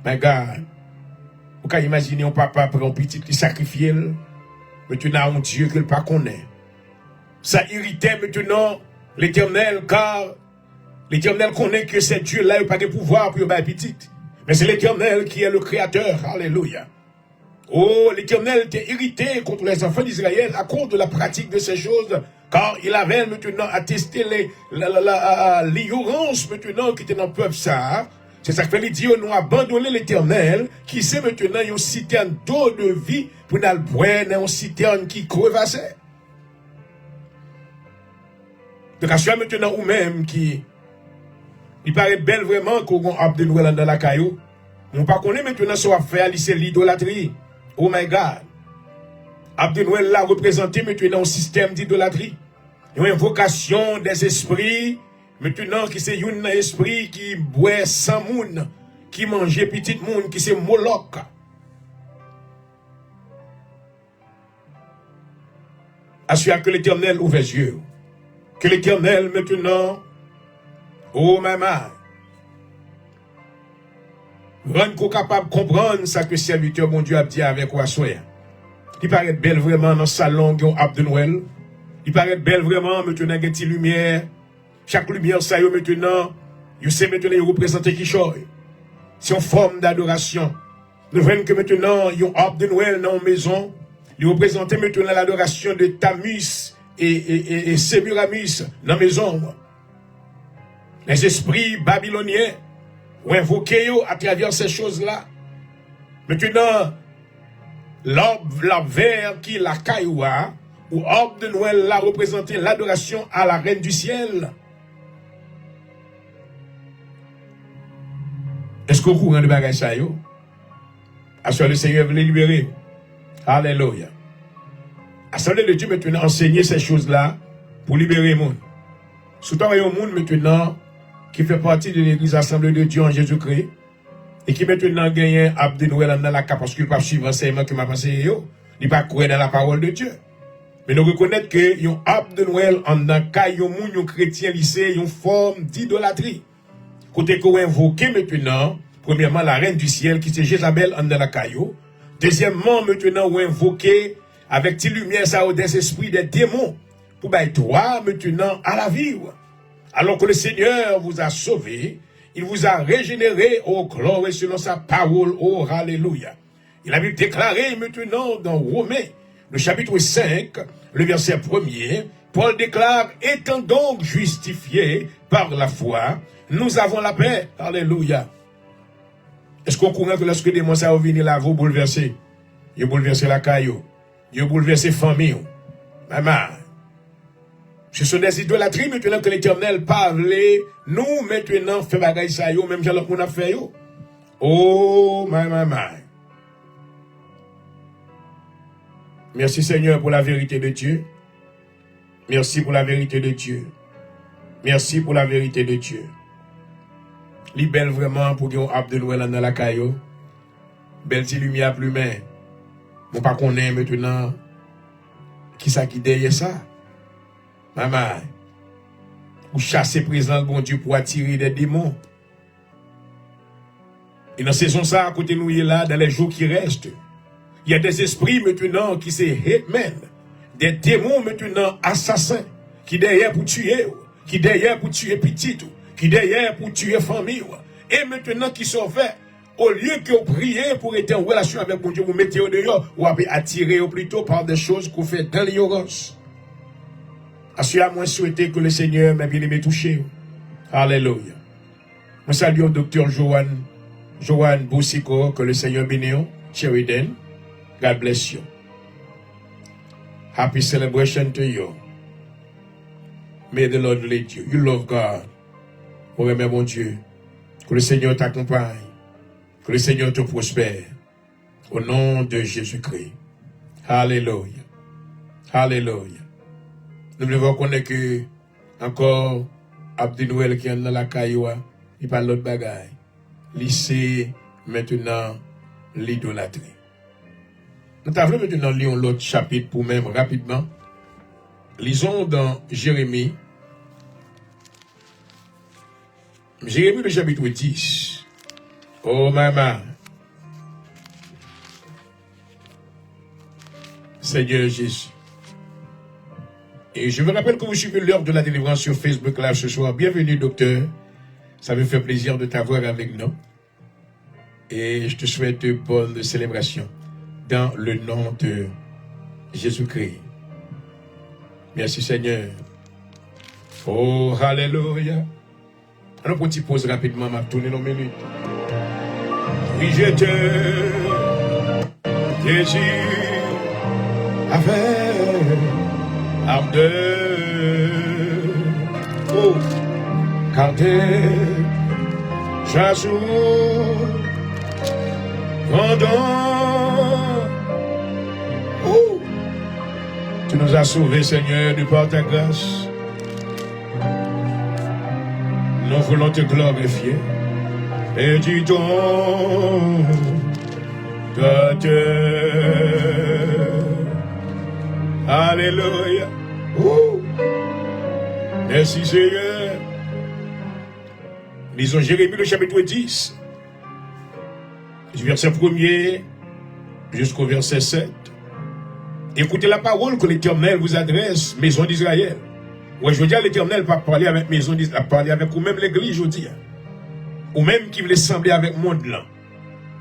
my God. Vous pouvez imaginer un papa prend un petit qui sacrifie, maintenant un Dieu qu'il ne pas connaît. Ça irritait maintenant l'Éternel car l'Éternel connaît que c'est Dieu-là, il n'a pas de pouvoir pour le petit. Mais c'est l'Éternel qui est le Créateur. Alléluia. Oh, l'Éternel était irrité contre les enfants d'Israël à cause de la pratique de ces choses. Car il avait maintenant attesté l'ignorance maintenant qui était dans le peuple ça. C'est ça que fait les dieux nous abandonné l'Éternel qui sait maintenant une citerne d'eau de vie pour nous boire dans une citerne qui crevassait. Donc à soi maintenant ou même qui il paraît belle vraiment qu'on a de Noël dans la caillou. On pas connaît maintenant ce qu'on fait c'est l'idolâtrie. Oh my God. Abde Noël l'a représenté maintenant un système d'idolâtrie. Une invocation des esprits maintenant qui c'est un esprit qui boit sans moun, qui mange petit moun, qui c'est Moloch. Assure que l'Éternel ouvre les yeux. Que l'Éternel maintenant, oh maman, rend qu'on capable de comprendre ça que serviteur mon Dieu a dit avec Wassoya. Il paraît belle vraiment dans le salon qui ont de Noël. Il paraît belle vraiment maintenant avec des lumières. Chaque lumière ça y est maintenant, you sais maintenant il représente qui chose. C'est une forme d'adoration. Nous voyons que maintenant il y a un arbre de Noël dans la maison. Il représente maintenant l'adoration de Tammuz et Sémiramis dans la maison. Les esprits babyloniens ont invoqué à travers ces choses-là. Maintenant, l'arbre vert qui est la cailloua, ou arbre de Noël l'a représenté l'adoration à la reine du ciel. Est-ce qu'on courant de bagages ça yo? Assurez le Seigneur veut les libérer. Alléluia. Assemblée de Dieu maintenant enseigner ces choses-là pour libérer le monde. Surtout il y a un monde maintenant qui fait partie de l'église Assemblée de Dieu en Jésus-Christ et qui maintenant gagne Abde Noël dans la cap parce qu'il ne peut pas suivre l'enseignement que m'a passé yo. Il ne peut pas croire dans la parole de Dieu. Mais nous reconnaissons que y a un Abde Noël en dans cas y a un chrétien lycée, une forme d'idolâtrie. Côté qu'on invoqué maintenant, premièrement la reine du ciel qui c'est Jézabel en dans la caillou. Deuxièmement maintenant on invoqué avec tes lumières ça des esprits des démons pour bailler toi maintenant à la vie. Alors que le Seigneur vous a sauvé, il vous a régénéré au gloire selon sa parole, oh alléluia. Il a vu déclaré maintenant dans Romains, le chapitre 5, le verset 1er, Paul déclare, étant donc justifiés par la foi, nous avons la paix, alléluia. Est-ce qu'on comprend que lorsque des démons ça venir là, vous bouleverser, ils bouleverser la caillou, ils bouleverser la famille, maman. Ce sont des idolâtries maintenant que l'Éternel parle, nous maintenant fait bagaille ça yo, même j'allais qu'on a fait yo. Oh, my. Merci Seigneur pour la vérité de Dieu. Merci pour la vérité de Dieu. Merci pour la vérité de Dieu. Libelle vraiment pour qu'on ait de Noël dans la caillou. Belle si lumière plus main. Bon pas qu'on est maintenant. Qui ça qui derrière ça? Maman. Ou chasser présent bon Dieu pour attirer des démons. Et dans saison ça, à côté nous il est là, dans les jours qui restent. Il y a des esprits maintenant qui sont hitmen. Des démons maintenant assassins. Qui derrière pour tuer. Qui derrière pour tuer petit. Qui derrière pour tuer famille. Et maintenant qui sont faits. Au lieu que vous priez pour être en relation avec mon Dieu, vous mettez au dehors. Ou avez attiré plutôt par des choses qu'on fait dans l'ignorance. À moi souhaiter que le Seigneur m'a bien aimé toucher. Alléluia. Moi salue au docteur Joanne Boussico, que le Seigneur bénisse. Sheridan, God bless you. Happy celebration to you. May the Lord lead you. You love God. Oh, mais mon Dieu, que le Seigneur t'accompagne. Que le Seigneur te prospère. Au nom de Jésus-Christ. Alléluia. Alléluia. Nous devons connaître que encore Abdi Noël qui est dans la cailloua, il parle l'autre bagaille. Lycée maintenant l'idolâtrie. Nous avons maintenant lire l'autre chapitre pour même rapidement. Lisons dans Jérémie. Jérémie le chapitre 10. Oh maman. Seigneur Jésus. Et je vous rappelle que vous suivez l'heure de la délivrance sur Facebook Live ce soir. Bienvenue, docteur. Ça me fait plaisir de t'avoir avec nous. Et je te souhaite une bonne célébration dans le nom de Jésus-Christ. Merci, Seigneur. Oh, alléluia. Alors, pour t'y pose rapidement, m'a tourné nos minutes. Oui, je te désire avec ardeur. Oh, quand chaque jour, pendant, oh, tu nous as sauvés, Seigneur, de par ta grâce. Nous voulons te glorifier. Et dis-donc ta terre. Alléluia. Merci Seigneur. Lisons Jérémie le chapitre 10. Du verset 1er jusqu'au verset 7. Écoutez la parole que l'Éternel vous adresse, maison d'Israël. Ouais, je veux dire, l'Éternel va parler avec maison d'Israël, va parler avec ou même l'église, je veux dire. Ou même qui voulait sembler avec le monde là.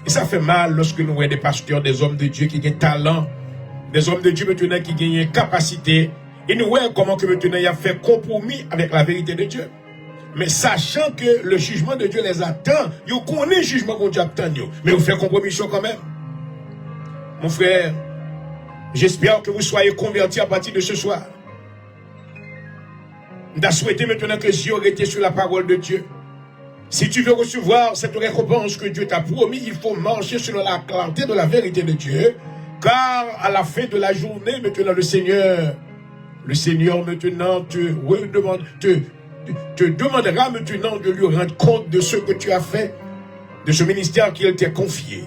Et ça fait mal lorsque nous voyons des pasteurs, des hommes de Dieu qui ont talent, des hommes de Dieu maintenant qui ont capacité. Et nous voyons comment que maintenant il a fait compromis avec la vérité de Dieu. Mais sachant que le jugement de Dieu les attend, ils connaissent le jugement que Dieu attend, mais vous faites compromission quand même. Mon frère, j'espère que vous soyez convertis à partir de ce soir. Nous avons souhaité maintenant que Dieu aurait été sur la parole de Dieu. Si tu veux recevoir cette récompense que Dieu t'a promis, il faut marcher sur la clarté de la vérité de Dieu. Car à la fin de la journée, maintenant le Seigneur maintenant te demandera maintenant de lui rendre compte de ce que tu as fait, de ce ministère qu'il t'a confié.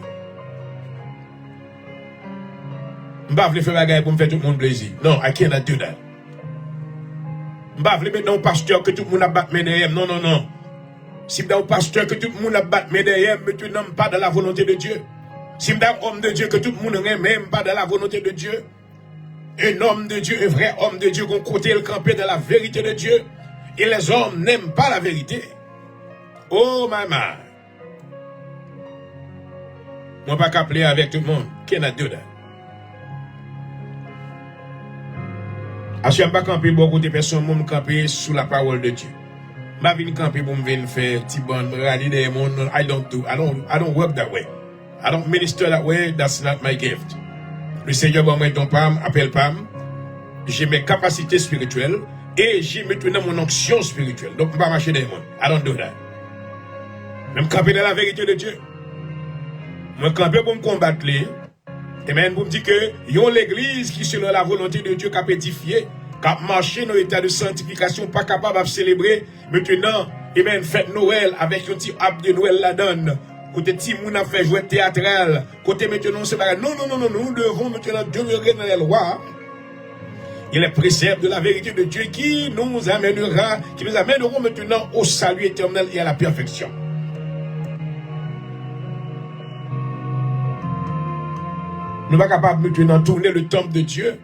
Je ne vais pas faire bagaille pour me faire tout le monde plaisir. Non, I cannot do that. Je ne vais pas maintenant au pasteur que tout le monde a battu derrière. Non, non, non. Si je suis un pasteur que tout le monde a battu derrière, mais tu n'aimes pas de la volonté de Dieu. Si je suis un homme de Dieu que tout le monde n'aime même pas de la volonté de Dieu. Un homme de Dieu, un vrai homme de Dieu, qu'on côté le camper de la vérité de Dieu. Et les hommes n'aiment pas la vérité. Oh, maman. Je ne vais pas capler avec tout le monde. Qui n'a deux là? Je ne vais pas camper beaucoup de personnes qui camper sous la parole de Dieu. Je ne vais pas camper pour me faire petit bon rally des mondes. I don't work that way. I don't minister that way. That's not my gift. Le Seigneur m'a dit Pam, appelle Pam. J'ai mes capacités spirituelles et j'ai maintenant mon onction spirituelle. Donc, je ne vais pas marcher dans les mondes. I don't do that. Je vais camper dans la vérité de Dieu. Je vais camper pour me combattre. Amen. Pour me dire que y a l'église qui, selon la volonté de Dieu, qui a édifié, qui a marché dans l'état de sanctification, pas capable de célébrer. Maintenant, amen, fête Noël avec un petit arbre de Noël la donne. Côté Timoun a fait jouer théâtral. Côté maintenant, c'est pas. Non, nous devons maintenant demeurer dans les lois. Il est précepte de la vérité de Dieu qui nous amèneront maintenant au salut éternel et à la perfection. Nous ne sommes pas capables maintenant de tourner le temple de Dieu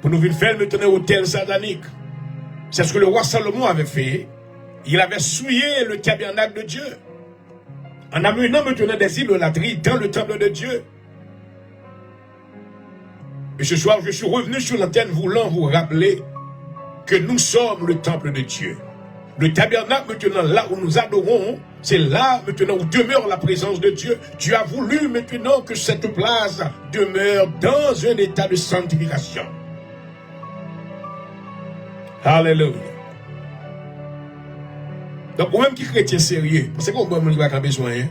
pour nous faire maintenant hôtel satanique. C'est ce que le roi Salomon avait fait. Il avait souillé le tabernacle de Dieu en amenant maintenant des idolâtries dans le temple de Dieu. Et ce soir, je suis revenu sur l'antenne voulant vous rappeler que nous sommes le temple de Dieu. Le tabernacle maintenant, là où nous adorons, c'est là maintenant où demeure la présence de Dieu. Dieu a voulu maintenant que cette place demeure dans un état de sanctification. Alléluia. Donc, vous même qui chrétien sérieux, parce qu'on va avoir besoin, hein?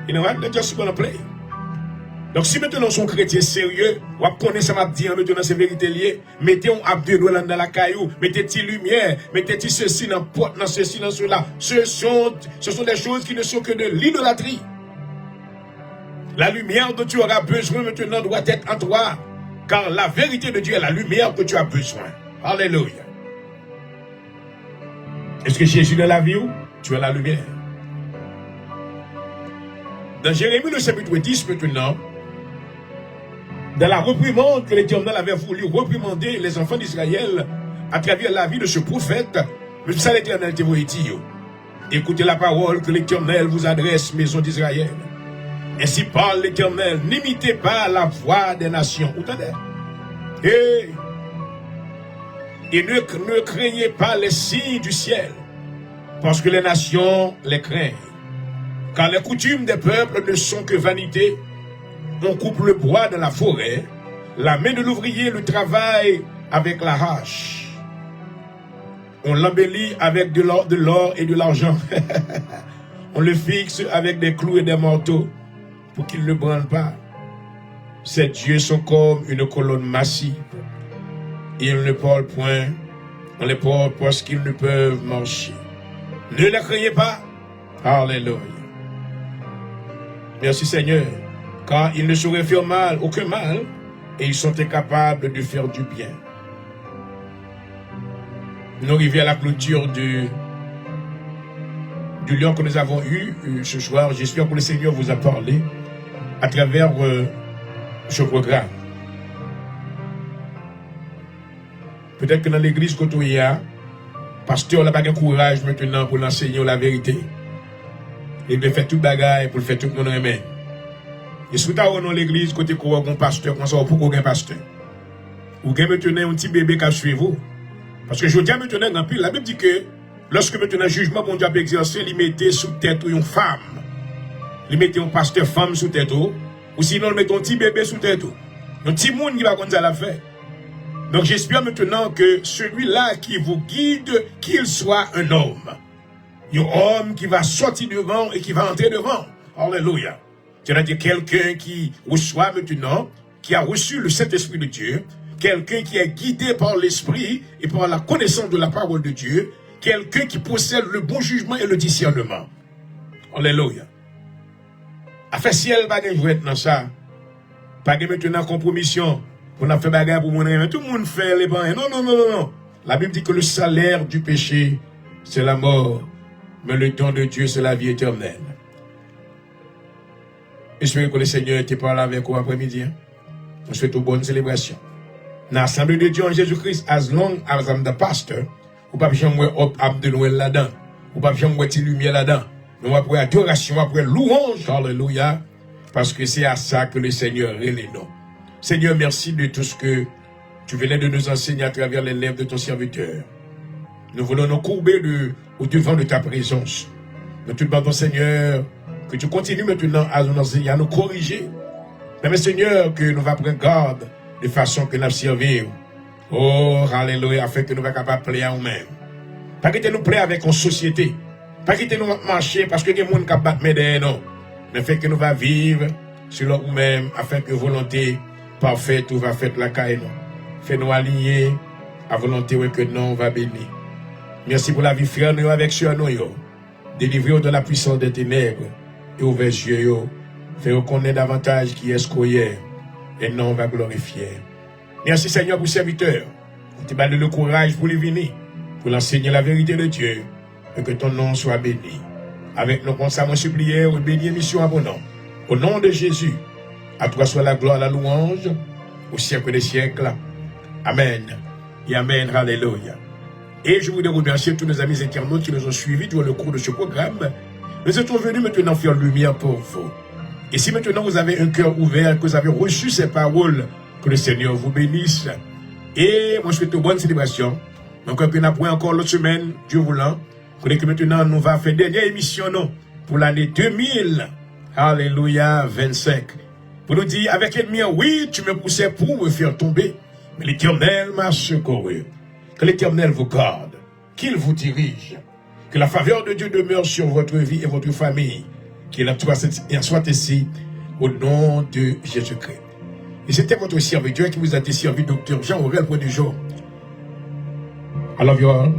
You know what? Let's just gonna play. Donc, si maintenant son chrétien sérieux, ou connaît ça m'a dit, maintenant c'est vérité liée, mettez un abdou dans la caillou, mettez-y lumière, mettez-y ceci dans porte, dans ceci, dans cela. Ce sont des choses qui ne sont que de l'idolâtrie. La lumière dont tu auras besoin maintenant doit être en toi, car la vérité de Dieu est la lumière que tu as besoin. Alléluia. Est-ce que Jésus dans la vie ou tu as la lumière? Dans Jérémie le chapitre 10 maintenant, dans la réprimande que l'Éternel avait voulu réprimander les enfants d'Israël à travers la vie de ce prophète, mais ça l'Éternel te voit dire. Écoutez la parole que l'Éternel vous adresse, maison d'Israël. Ainsi parle l'Éternel, n'imitez pas la voix des nations. Vous entendez? Et ne craignez pas les signes du ciel, parce que les nations les craignent. Car les coutumes des peuples ne sont que vanité. On coupe le bois dans la forêt, la main de l'ouvrier le travaille avec la hache. On l'embellit avec de l'or et de l'argent. On le fixe avec des clous et des marteaux pour qu'il ne brûle pas. Ces dieux sont comme une colonne massive. Ils ne parlent point, on les porte parce qu'ils ne peuvent marcher. Ne les craignez pas. Alléluia. Merci Seigneur, car ils ne sauraient faire mal, aucun mal, et ils sont incapables de faire du bien. Nous arrivons à la clôture du lion que nous avons eu ce soir. J'espère que le Seigneur vous a parlé à travers ce programme. Peut-être que dans l'église Kotoya, pasteur n'a pas de courage maintenant pour l'enseigner la vérité. Il doit faire tout bagaille pour faire tout le monde remet. Et si vous avez dans l'église, côté quoi, un pasteur, comment ça va pour un pasteur? Ou bien maintenant un petit bébé qui suit vous. Parce que je dis maintenant, la Bible dit que lorsque maintenant le jugement bon Dieu a exercé, il mettait sous tête une femme. Il mettait un pasteur femme sous tête. Ou sinon, il mettait un petit bébé sous tête. Un petit monde qui va comme ça la faire. Donc j'espère maintenant que celui-là qui vous guide, qu'il soit un homme. Un homme qui va sortir devant et qui va entrer devant. Alléluia. C'est-à-dire quelqu'un qui reçoit maintenant, qui a reçu le Saint-Esprit de Dieu, quelqu'un qui est guidé par l'Esprit et par la connaissance de la parole de Dieu, quelqu'un qui possède le bon jugement et le discernement. Alléluia. Afin si elle va jouer dans ça, pas de maintenant compromission, on a fait bagarre pour mon ami, tout le monde fait les bains. Non, non, non, non, non. La Bible dit que le salaire du péché, c'est la mort. Mais le don de Dieu, c'est la vie éternelle. J'espère que le Seigneur était par là avec vous après-midi. On souhaite une bonne célébration. Dans l'Assemblée de Dieu en Jésus-Christ, as long as I'm the pastor, ou pas jamais de Noël là-dedans, ou pas jamais de lumière là-dedans. Nous après adoration, après louange, alléluia, parce que c'est à ça que le Seigneur est les noms. Seigneur, merci de tout ce que tu venais de nous enseigner à travers les lèvres de ton serviteur. Nous voulons nous courber au devant de ta présence. Nous te demandons, Seigneur, que tu continues maintenant à nous enseigner, à nous corriger. Mais Seigneur, que nous va prendre garde de façon que nous servir. Oh, alléluia, afin que nous soyons capables de plaire à nous-mêmes. Pas que nous plaire avec une société. Pas que nous marcher parce que les gens qui battent mes non. Mais fait que nous va vivre sur nous-mêmes afin que volonté parfaite ou va faire la caille. Fais-nous aligner à volonté que nous va bénir. Merci pour la vie frère nous avec sur nous. Délivrez-nous de la puissance des ténèbres et ouvrez les yeux. Fais reconnaître davantage qui est ce qu'on est et non on va glorifier. Merci Seigneur pour serviteur. Tu m'as donné le courage pour lui venir, pour l'enseigner la vérité de Dieu et que ton nom soit béni. Avec nos constamment suppliés et bénis mission à mon nom. Au nom de Jésus, à toi soit la gloire, la louange, au siècle des siècles. Amen. Et Amen. Alléluia. Et je voudrais remercier tous nos amis internautes qui nous ont suivis durant le cours de ce programme. Nous sommes venus maintenant faire lumière pour vous. Et si maintenant vous avez un cœur ouvert, que vous avez reçu ces paroles, que le Seigneur vous bénisse. Et moi, je souhaite une bonne célébration. Donc, on a pris encore l'autre semaine, Dieu voulant. Connais que maintenant, nous va faire dernière émission, non, pour l'année 2000. Alléluia, 25. Pour nous dire, avec l'ennemi, oui, tu me poussais pour me faire tomber. Mais l'Éternel m'a secouru. Que l'Éternel vous garde. Qu'il vous dirige. Que la faveur de Dieu demeure sur votre vie et votre famille. Qu'il soit ici, au nom de Jésus-Christ. Et c'était votre serviteur qui vous a été servi, docteur Jean-Aurel, pour du jour. I love you all.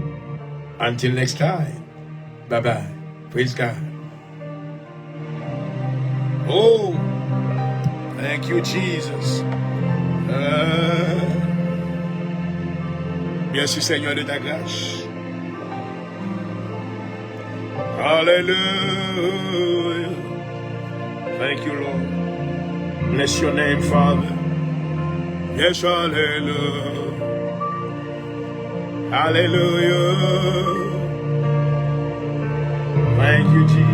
Until next time. Bye-bye. Praise God. Oh, thank you, Jesus. Merci, Seigneur, de ta grâce. Hallelujah. Thank you, Lord. Bless your name, Father. Yes, hallelujah. Hallelujah. Thank you, Jesus.